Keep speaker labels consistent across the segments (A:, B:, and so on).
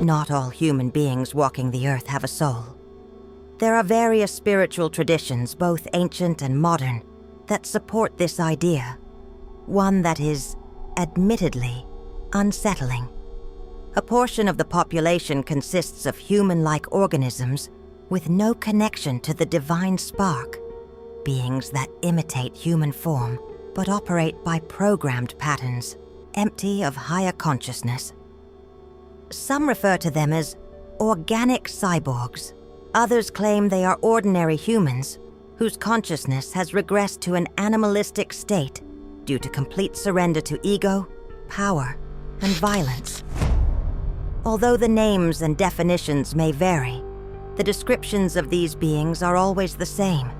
A: Not all human beings walking the earth have a soul. There are various spiritual traditions, both ancient and modern, that support this idea, one that is, admittedly, unsettling. A portion of the population consists of human-like organisms with no connection to the divine spark, beings that imitate human form but operate by programmed patterns, empty of higher consciousness. Some refer to them as organic cyborgs. Others claim they are ordinary humans whose consciousness has regressed to an animalistic state due to complete surrender to ego, power, and violence. Although the names and definitions may vary, the descriptions of these beings are always the same.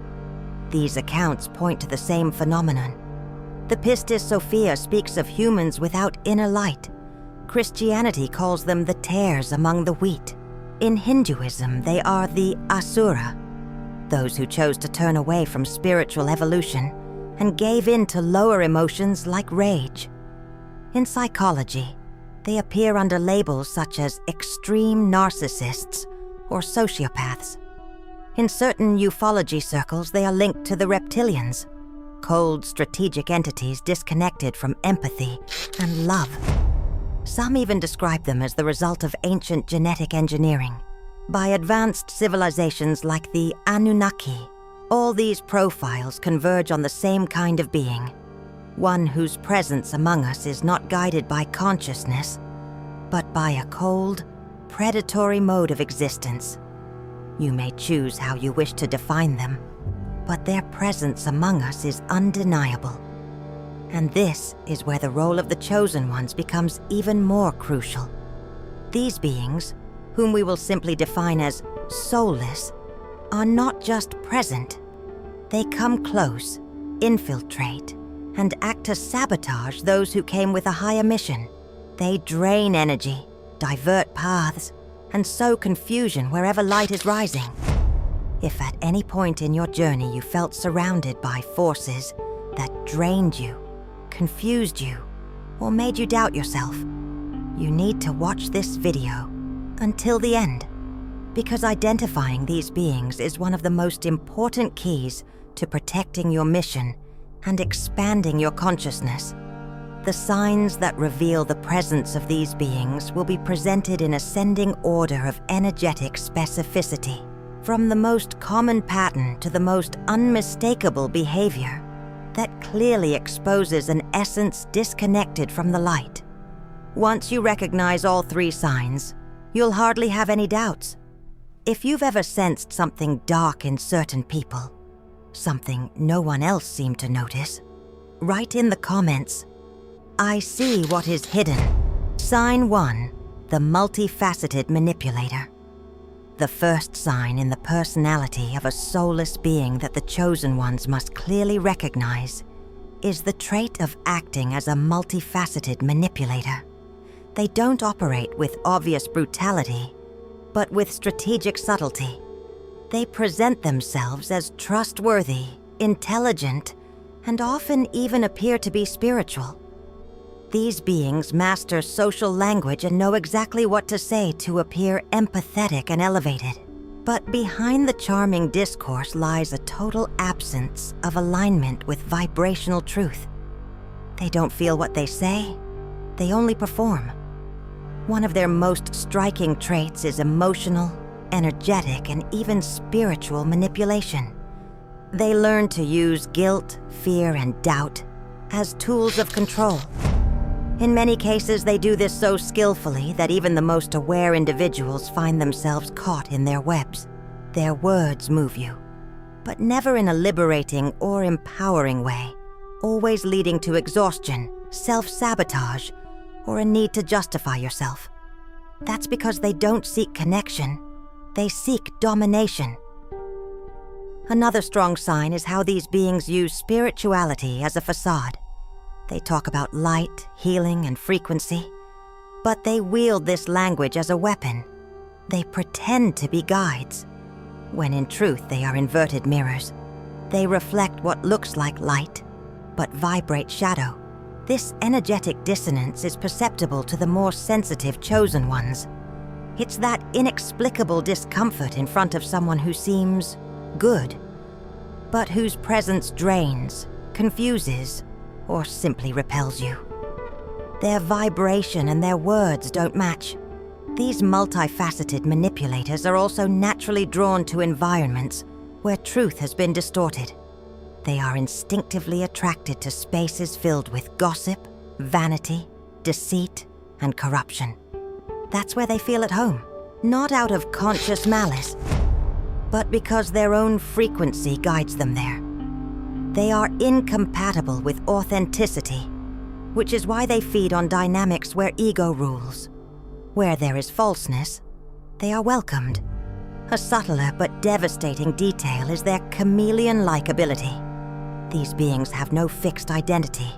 A: These accounts point to the same phenomenon. The Pistis Sophia speaks of humans without inner light. Christianity calls them the tares among the wheat. In Hinduism, they are the Asura, those who chose to turn away from spiritual evolution and gave in to lower emotions like rage. In psychology, they appear under labels such as extreme narcissists or sociopaths. In certain ufology circles, they are linked to the reptilians, cold, strategic entities disconnected from empathy and love. Some even describe them as the result of ancient genetic engineering by advanced civilizations like the Anunnaki. All these profiles converge on the same kind of being, one whose presence among us is not guided by consciousness, but by a cold, predatory mode of existence. You may choose how you wish to define them, but their presence among us is undeniable. And this is where the role of the Chosen Ones becomes even more crucial. These beings, whom we will simply define as soulless, are not just present. They come close, infiltrate, and act to sabotage those who came with a higher mission. They drain energy, divert paths, and sow confusion wherever light is rising. If at any point in your journey you felt surrounded by forces that drained you, confused you, or made you doubt yourself, you need to watch this video until the end, because identifying these beings is one of the most important keys to protecting your mission and expanding your consciousness. The signs that reveal the presence of these beings will be presented in ascending order of energetic specificity, from the most common pattern to the most unmistakable behavior that clearly exposes an essence disconnected from the light. Once you recognize all three signs, you'll hardly have any doubts. If you've ever sensed something dark in certain people, something no one else seemed to notice, write in the comments, "I see what is hidden." Sign 1, the multifaceted manipulator. The first sign in the personality of a soulless being that the Chosen Ones must clearly recognize is the trait of acting as a multifaceted manipulator. They don't operate with obvious brutality, but with strategic subtlety. They present themselves as trustworthy, intelligent, and often even appear to be spiritual. These beings master social language and know exactly what to say to appear empathetic and elevated. But behind the charming discourse lies a total absence of alignment with vibrational truth. They don't feel what they say, they only perform. One of their most striking traits is emotional, energetic, and even spiritual manipulation. They learn to use guilt, fear, and doubt as tools of control. In many cases, they do this so skillfully that even the most aware individuals find themselves caught in their webs. Their words move you, but never in a liberating or empowering way, always leading to exhaustion, self-sabotage, or a need to justify yourself. That's because they don't seek connection, they seek domination. Another strong sign is how these beings use spirituality as a facade. They talk about light, healing, and frequency, but they wield this language as a weapon. They pretend to be guides, when in truth they are inverted mirrors. They reflect what looks like light, but vibrate shadow. This energetic dissonance is perceptible to the more sensitive Chosen Ones. It's that inexplicable discomfort in front of someone who seems good, but whose presence drains, confuses, or simply repels you. Their vibration and their words don't match. These multifaceted manipulators are also naturally drawn to environments where truth has been distorted. They are instinctively attracted to spaces filled with gossip, vanity, deceit, and corruption. That's where they feel at home, not out of conscious malice, but because their own frequency guides them there. They are incompatible with authenticity, which is why they feed on dynamics where ego rules. Where there is falseness, they are welcomed. A subtler but devastating detail is their chameleon-like ability. These beings have no fixed identity.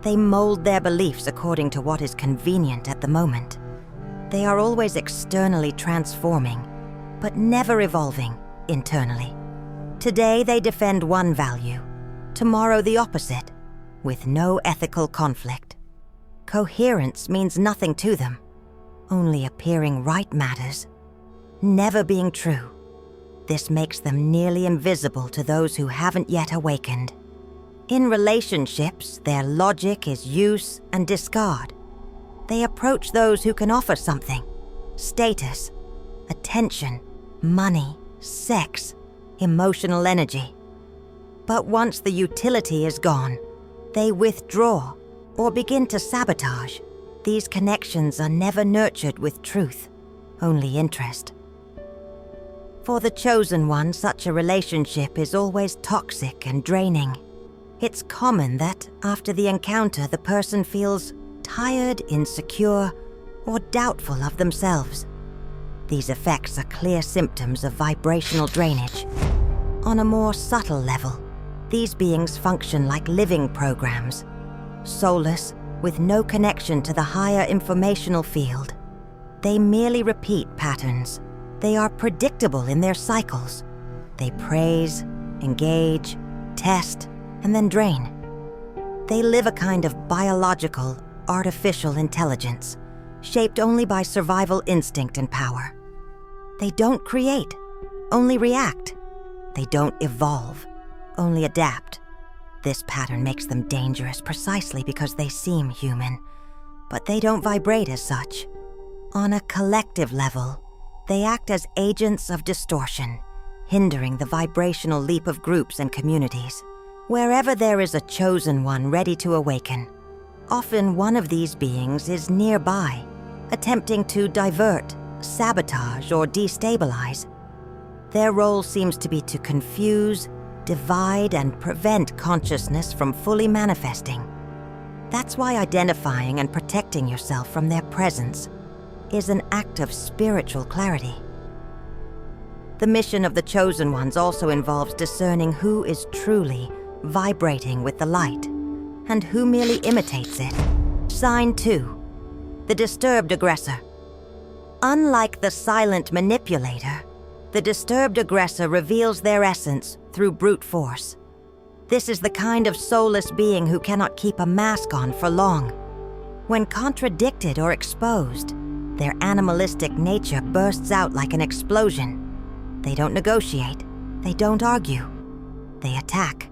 A: They mold their beliefs according to what is convenient at the moment. They are always externally transforming, but never evolving internally. Today they defend one value, tomorrow the opposite, with no ethical conflict. Coherence means nothing to them. Only appearing right matters, never being true. This makes them nearly invisible to those who haven't yet awakened. In relationships, their logic is use and discard. They approach those who can offer something: status, attention, money, sex, emotional energy. But once the utility is gone, they withdraw or begin to sabotage. These connections are never nurtured with truth, only interest. For the chosen one, such a relationship is always toxic and draining. It's common that after the encounter, the person feels tired, insecure, or doubtful of themselves. These effects are clear symptoms of vibrational drainage. On a more subtle level, these beings function like living programs, soulless, with no connection to the higher informational field. They merely repeat patterns. They are predictable in their cycles. They praise, engage, test, and then drain. They live a kind of biological, artificial intelligence, shaped only by survival instinct and power. They don't create, only react. They don't evolve, only adapt. This pattern makes them dangerous precisely because they seem human, but they don't vibrate as such. On a collective level, they act as agents of distortion, hindering the vibrational leap of groups and communities. Wherever there is a chosen one ready to awaken, often one of these beings is nearby, attempting to divert, sabotage, or destabilize. Their role seems to be to confuse, divide, and prevent consciousness from fully manifesting. That's why identifying and protecting yourself from their presence is an act of spiritual clarity. The mission of the chosen ones also involves discerning who is truly vibrating with the light and who merely imitates it. Sign 2. The disturbed aggressor. Unlike the silent manipulator, the disturbed aggressor reveals their essence through brute force. This is the kind of soulless being who cannot keep a mask on for long. When contradicted or exposed, their animalistic nature bursts out like an explosion. They don't negotiate. They don't argue. They attack.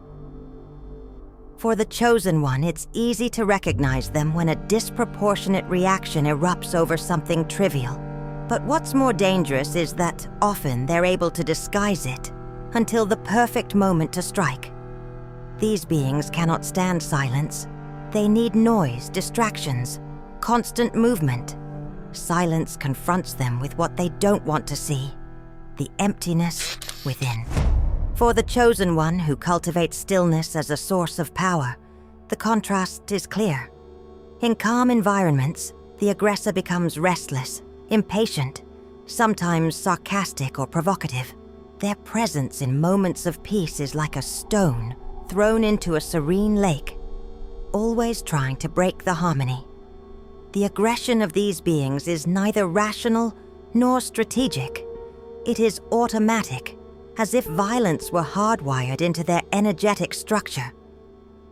A: For the chosen one, it's easy to recognize them when a disproportionate reaction erupts over something trivial. But what's more dangerous is that often they're able to disguise it until the perfect moment to strike. These beings cannot stand silence. They need noise, distractions, constant movement. Silence confronts them with what they don't want to see, the emptiness within. For the chosen one who cultivates stillness as a source of power, the contrast is clear. In calm environments, the aggressor becomes restless, impatient, sometimes sarcastic or provocative. Their presence in moments of peace is like a stone thrown into a serene lake, always trying to break the harmony. The aggression of these beings is neither rational nor strategic. It is automatic, as if violence were hardwired into their energetic structure.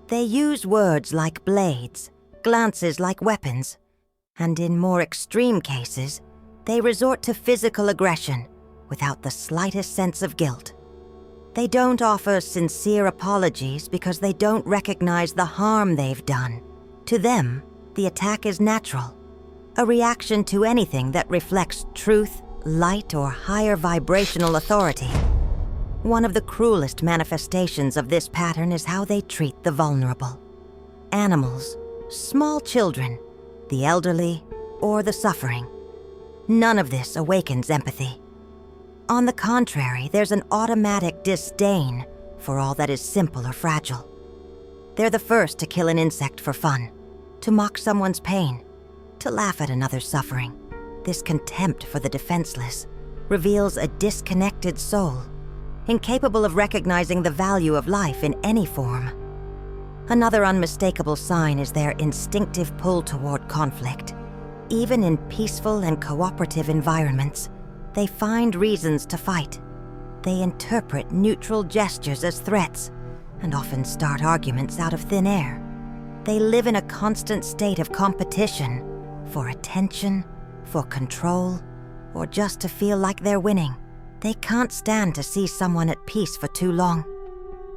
A: They use words like blades, glances like weapons, and in more extreme cases, They resort to physical aggression without the slightest sense of guilt. They don't offer sincere apologies because they don't recognize the harm they've done. To them, the attack is natural, a reaction to anything that reflects truth, light, or higher vibrational authority. One of the cruelest manifestations of this pattern is how they treat the vulnerable. Animals, small children, the elderly, or the suffering. None of this awakens empathy. On the contrary, there's an automatic disdain for all that is simple or fragile. They're the first to kill an insect for fun, to mock someone's pain, to laugh at another's suffering. This contempt for the defenseless reveals a disconnected soul, incapable of recognizing the value of life in any form. Another unmistakable sign is their instinctive pull toward conflict. Even in peaceful and cooperative environments, they find reasons to fight. They interpret neutral gestures as threats and often start arguments out of thin air. They live in a constant state of competition for attention, for control, or just to feel like they're winning. They can't stand to see someone at peace for too long.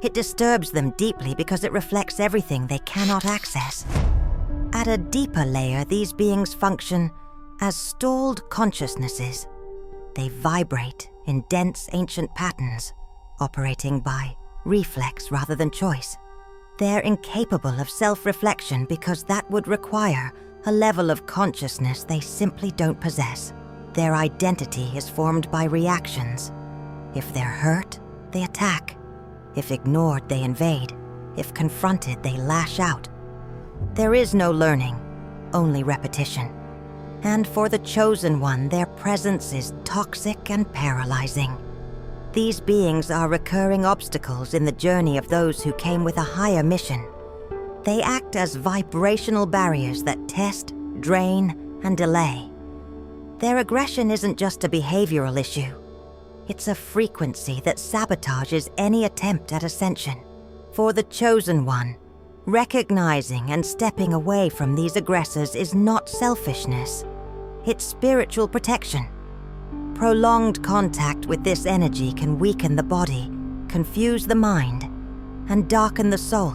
A: It disturbs them deeply because it reflects everything they cannot access. At a deeper layer, these beings function as stalled consciousnesses. They vibrate in dense ancient patterns, operating by reflex rather than choice. They're incapable of self-reflection because that would require a level of consciousness they simply don't possess. Their identity is formed by reactions. If they're hurt, they attack. If ignored, they invade. If confronted, they lash out. There is no learning, only repetition. And for the chosen one, their presence is toxic and paralyzing. These beings are recurring obstacles in the journey of those who came with a higher mission. They act as vibrational barriers that test, drain, and delay. Their aggression isn't just a behavioral issue. It's a frequency that sabotages any attempt at ascension. For the chosen one, recognizing and stepping away from these aggressors is not selfishness. It's spiritual protection. Prolonged contact with this energy can weaken the body, confuse the mind, and darken the soul.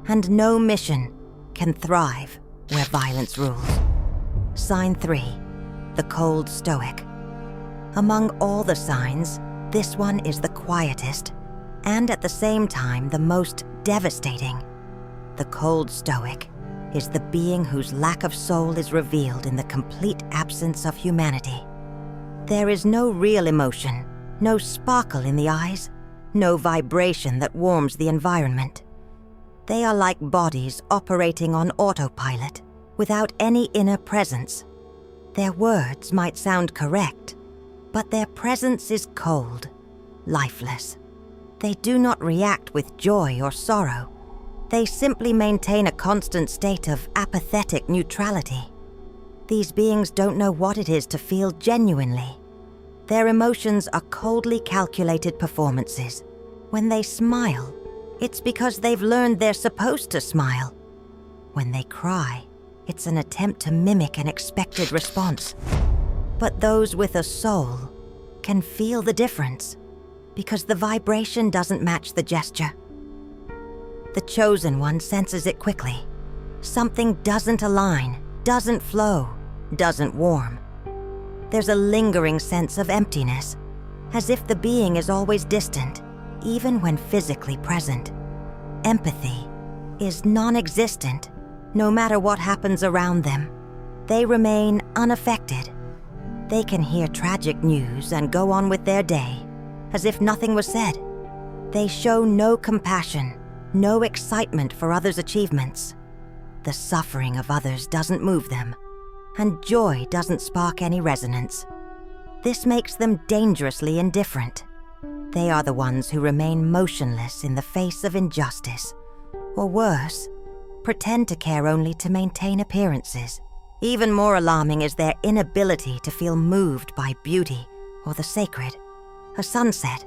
A: And no mission can thrive where violence rules. Sign 3, the cold stoic. Among all the signs, this one is the quietest, and at the same time the most devastating. The cold stoic is the being whose lack of soul is revealed in the complete absence of humanity. There is no real emotion, no sparkle in the eyes, no vibration that warms the environment. They are like bodies operating on autopilot, without any inner presence. Their words might sound correct, but their presence is cold, lifeless. They do not react with joy or sorrow. They simply maintain a constant state of apathetic neutrality. These beings don't know what it is to feel genuinely. Their emotions are coldly calculated performances. When they smile, it's because they've learned they're supposed to smile. When they cry, it's an attempt to mimic an expected response. But those with a soul can feel the difference because the vibration doesn't match the gesture. The chosen one senses it quickly. Something doesn't align, doesn't flow, doesn't warm. There's a lingering sense of emptiness, as if the being is always distant, even when physically present. Empathy is non-existent, no matter what happens around them. They remain unaffected. They can hear tragic news and go on with their day, as if nothing was said. They show no compassion, no excitement for others' achievements. The suffering of others doesn't move them, and joy doesn't spark any resonance. This makes them dangerously indifferent. They are the ones who remain motionless in the face of injustice, or worse, pretend to care only to maintain appearances. Even more alarming is their inability to feel moved by beauty or the sacred. A sunset,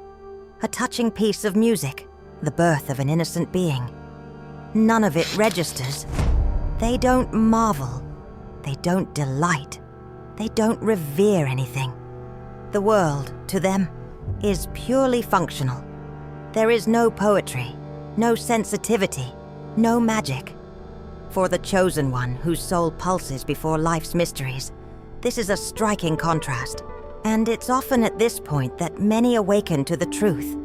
A: a touching piece of music, the birth of an innocent being. None of it registers. They don't marvel. They don't delight. They don't revere anything. The world, to them, is purely functional. There is no poetry, no sensitivity, no magic. For the chosen one whose soul pulses before life's mysteries, this is a striking contrast. And it's often at this point that many awaken to the truth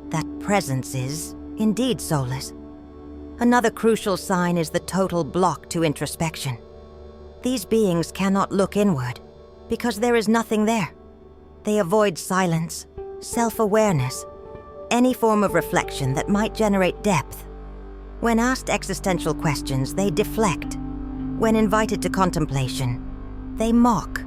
A: that presence is indeed soulless. Another crucial sign is the total block to introspection. These beings cannot look inward because there is nothing there. They avoid silence, self-awareness, any form of reflection that might generate depth. When asked existential questions, they deflect. When invited to contemplation, they mock.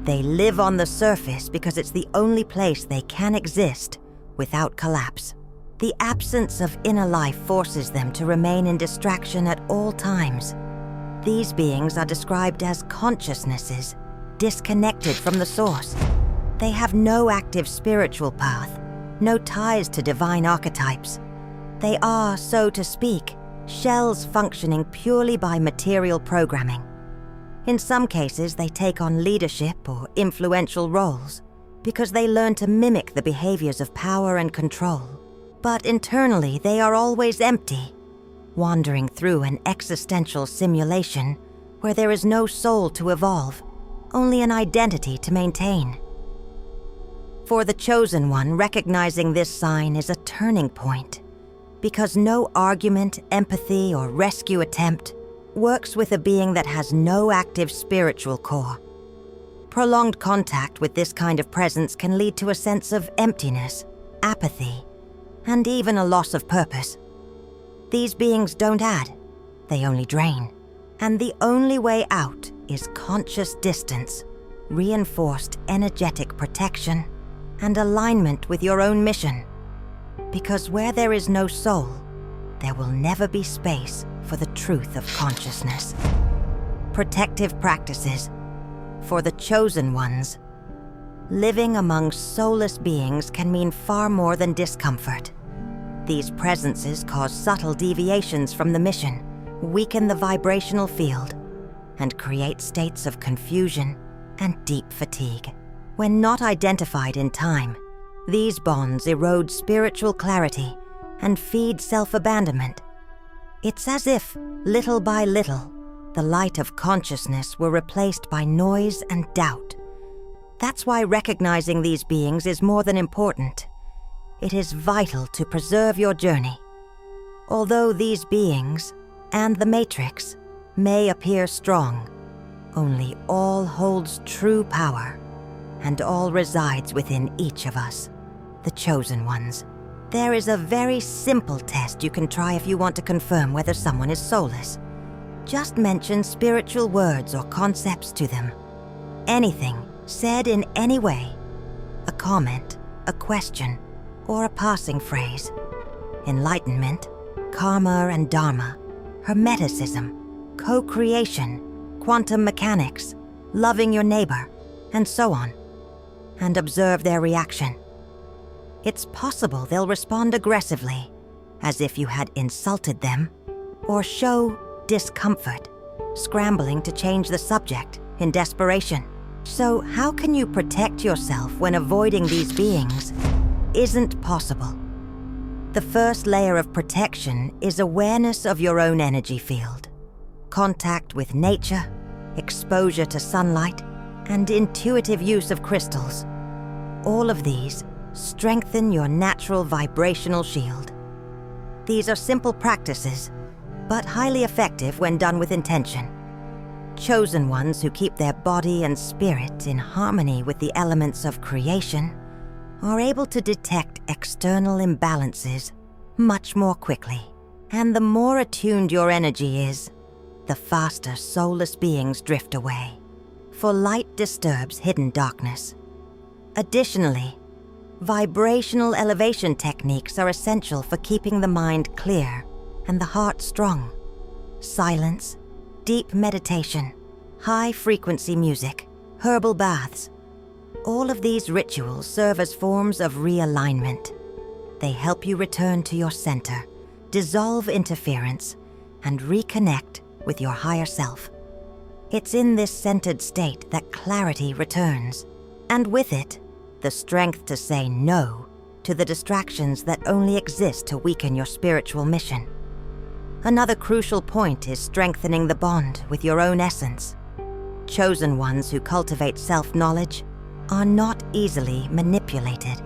A: They live on the surface because it's the only place they can exist without collapse. The absence of inner life forces them to remain in distraction at all times. These beings are described as consciousnesses, disconnected from the source. They have no active spiritual path, no ties to divine archetypes. They are, so to speak, shells functioning purely by material programming. In some cases, they take on leadership or influential roles because they learn to mimic the behaviors of power and control. But internally, they are always empty, wandering through an existential simulation where there is no soul to evolve, only an identity to maintain. For the chosen one, recognizing this sign is a turning point, because no argument, empathy, or rescue attempt works with a being that has no active spiritual core. Prolonged contact with this kind of presence can lead to a sense of emptiness, apathy, and even a loss of purpose. These beings don't add, they only drain. And the only way out is conscious distance, reinforced energetic protection, and alignment with your own mission. Because where there is no soul, there will never be space for the truth of consciousness. Protective practices. For the chosen ones, living among soulless beings can mean far more than discomfort. These presences cause subtle deviations from the mission, weaken the vibrational field, and create states of confusion and deep fatigue. When not identified in time, these bonds erode spiritual clarity and feed self-abandonment. It's as if, little by little, the light of consciousness were replaced by noise and doubt. That's why recognizing these beings is more than important. It is vital to preserve your journey. Although these beings, and the Matrix, may appear strong, only all holds true power, and all resides within each of us, the chosen ones. There is a very simple test you can try if you want to confirm whether someone is soulless. Just mention spiritual words or concepts to them. Anything said in any way, a comment, a question, or a passing phrase. Enlightenment, karma and dharma, hermeticism, co-creation, quantum mechanics, loving your neighbor, and so on. And observe their reaction. It's possible they'll respond aggressively, as if you had insulted them, or show discomfort, scrambling to change the subject in desperation. So how can you protect yourself when avoiding these beings isn't possible? The first layer of protection is awareness of your own energy field. Contact with nature, exposure to sunlight, and intuitive use of crystals. All of these strengthen your natural vibrational shield. These are simple practices, but highly effective when done with intention. Chosen ones who keep their body and spirit in harmony with the elements of creation are able to detect external imbalances much more quickly. And the more attuned your energy is, the faster soulless beings drift away. For light disturbs hidden darkness. Additionally, vibrational elevation techniques are essential for keeping the mind clear and the heart strong. Silence, deep meditation, high-frequency music, herbal baths. All of these rituals serve as forms of realignment. They help you return to your center, dissolve interference, and reconnect with your higher self. It's in this centered state that clarity returns, and with it, the strength to say no to the distractions that only exist to weaken your spiritual mission. Another crucial point is strengthening the bond with your own essence. Chosen ones who cultivate self-knowledge are not easily manipulated.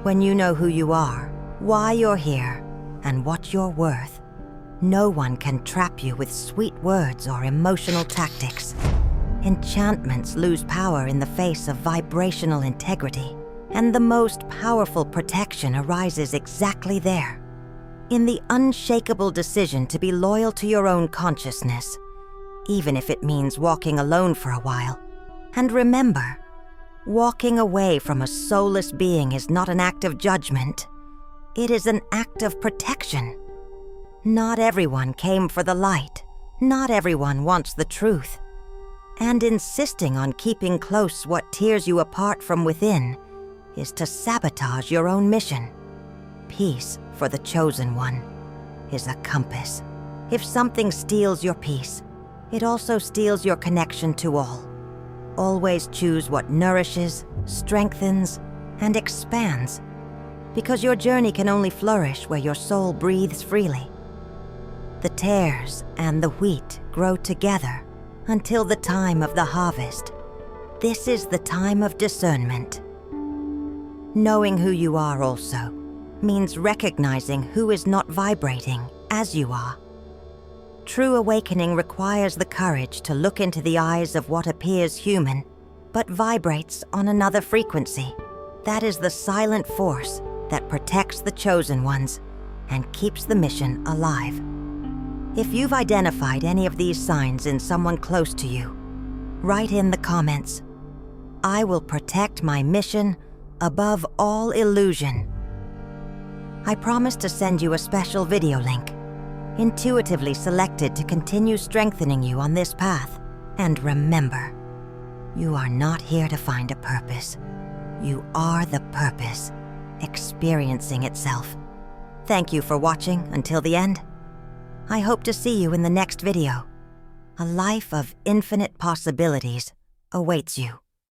A: When you know who you are, why you're here, and what you're worth, no one can trap you with sweet words or emotional tactics. Enchantments lose power in the face of vibrational integrity, and the most powerful protection arises exactly there, in the unshakable decision to be loyal to your own consciousness, even if it means walking alone for a while. And remember, walking away from a soulless being is not an act of judgment. It is an act of protection. Not everyone came for the light. Not everyone wants the truth. And insisting on keeping close what tears you apart from within is to sabotage your own mission. Peace, for the chosen one, is a compass. If something steals your peace, it also steals your connection to all. Always choose what nourishes, strengthens, and expands, because your journey can only flourish where your soul breathes freely. The tares and the wheat grow together until the time of the harvest. This is the time of discernment. Knowing who you are also means recognizing who is not vibrating as you are. True awakening requires the courage to look into the eyes of what appears human, but vibrates on another frequency. That is the silent force that protects the chosen ones and keeps the mission alive. If you've identified any of these signs in someone close to you, write in the comments, "I will protect my mission above all illusion." I promise to send you a special video link, intuitively selected to continue strengthening you on this path. And remember, you are not here to find a purpose. You are the purpose, experiencing itself. Thank you for watching until the end. I hope to see you in the next video. A life of infinite possibilities awaits you.